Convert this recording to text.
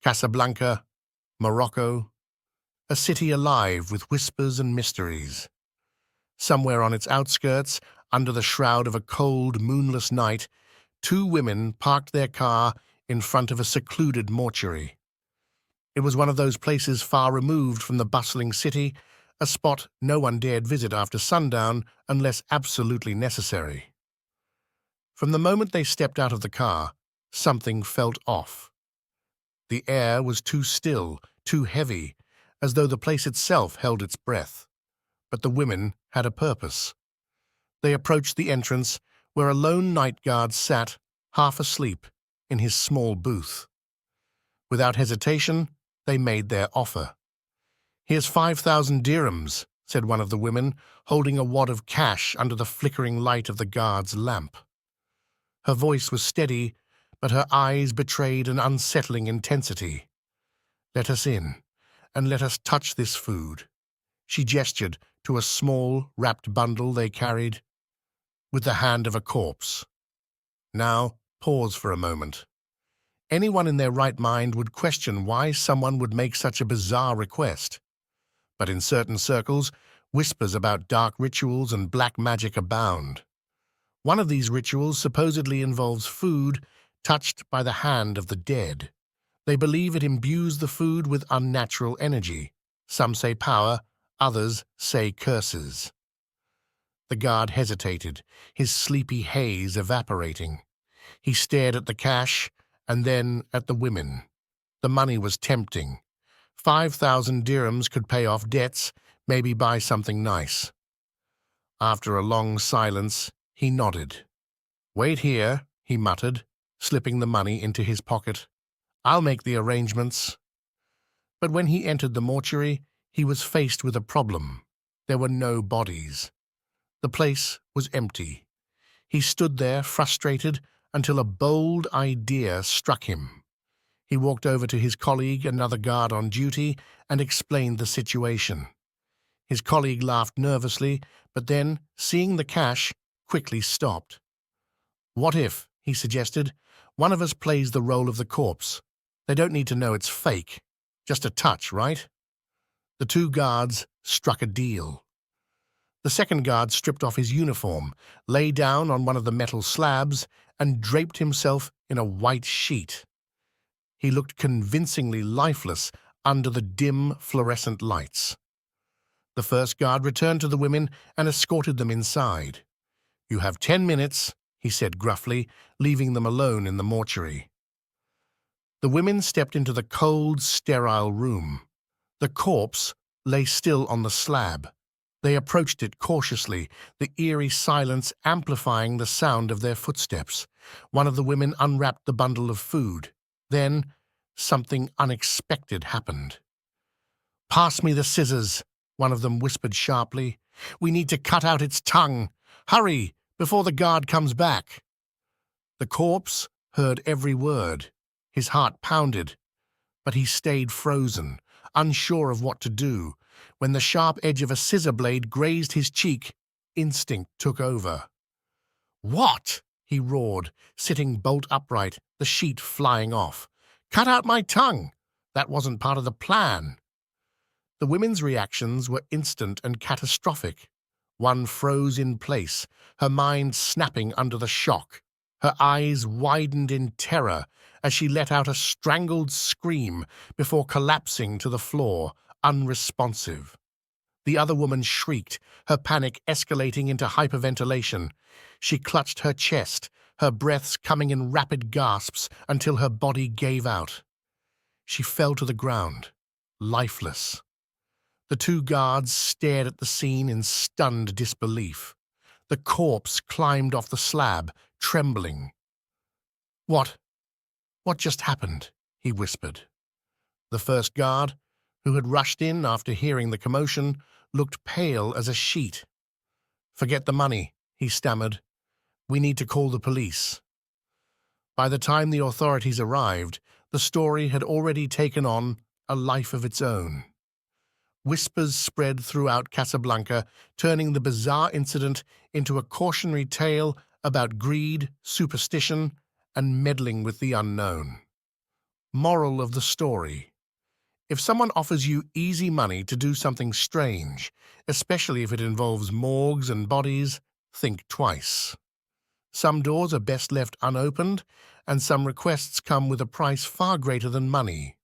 Casablanca, Morocco, a city alive with whispers and mysteries. Somewhere on its outskirts, under the shroud of a cold, moonless night, two women parked their car in front of a secluded mortuary. It was one of those places far removed from the bustling city, a spot no one dared visit after sundown unless absolutely necessary. From the moment they stepped out of the car, something felt off. The air was too still, too heavy, as though the place itself held its breath. But the women had a purpose. They approached the entrance where a lone night guard sat, half asleep, in his small booth. Without hesitation, they made their offer. "Here's 5,000 dirhams," said one of the women, holding a wad of cash under the flickering light of the guard's lamp. Her voice was steady, but her eyes betrayed an unsettling intensity. "Let us in, and let us touch this food." She gestured to a small, wrapped bundle they carried, with the hand of a corpse. Now, pause for a moment. Anyone in their right mind would question why someone would make such a bizarre request. But in certain circles, whispers about dark rituals and black magic abound. One of these rituals supposedly involves food touched by the hand of the dead. They believe it imbues the food with unnatural energy. Some say power, others say curses. The guard hesitated, his sleepy haze evaporating. He stared at the cash and then at the women. The money was tempting. 5,000 dirhams could pay off debts, maybe buy something nice. After a long silence, he nodded. "Wait here," he muttered, slipping the money into his pocket. "I'll make the arrangements." But when he entered the mortuary, he was faced with a problem. There were no bodies. The place was empty. He stood there, frustrated, until a bold idea struck him. He walked over to his colleague, another guard on duty, and explained the situation. His colleague laughed nervously, but then, seeing the cash, quickly stopped. "What if," he suggested, "one of us plays the role of the corpse? They don't need to know it's fake. Just a touch, right?" The two guards struck a deal. The second guard stripped off his uniform, lay down on one of the metal slabs, and draped himself in a white sheet. He looked convincingly lifeless under the dim fluorescent lights. The first guard returned to the women and escorted them inside. "You have 10 minutes," he said gruffly, leaving them alone in the mortuary. The women stepped into the cold, sterile room. The corpse lay still on the slab. They approached it cautiously, the eerie silence amplifying the sound of their footsteps. One of the women unwrapped the bundle of food. Then, something unexpected happened. "Pass me the scissors," one of them whispered sharply. "We need to cut out its tongue. Hurry, before the guard comes back." The corpse heard every word. His heart pounded, but he stayed frozen, unsure of what to do. When the sharp edge of a scissor blade grazed his cheek, instinct took over. "What?" he roared, sitting bolt upright, the sheet flying off. "Cut out my tongue! That wasn't part of the plan." The women's reactions were instant and catastrophic. One froze in place, her mind snapping under the shock. Her eyes widened in terror as she let out a strangled scream before collapsing to the floor, unresponsive. The other woman shrieked, her panic escalating into hyperventilation. She clutched her chest, her breaths coming in rapid gasps until her body gave out. She fell to the ground, lifeless. The two guards stared at the scene in stunned disbelief. The corpse climbed off the slab, trembling. What just happened?" he whispered. The first guard, who had rushed in after hearing the commotion, looked pale as a sheet. "Forget the money," he stammered. "We need to call the police." By the time the authorities arrived, the story had already taken on a life of its own. Whispers spread throughout Casablanca, turning the bizarre incident into a cautionary tale about greed, superstition, and meddling with the unknown. Moral of the story: if someone offers you easy money to do something strange, especially if it involves morgues and bodies, think twice. Some doors are best left unopened, and some requests come with a price far greater than money.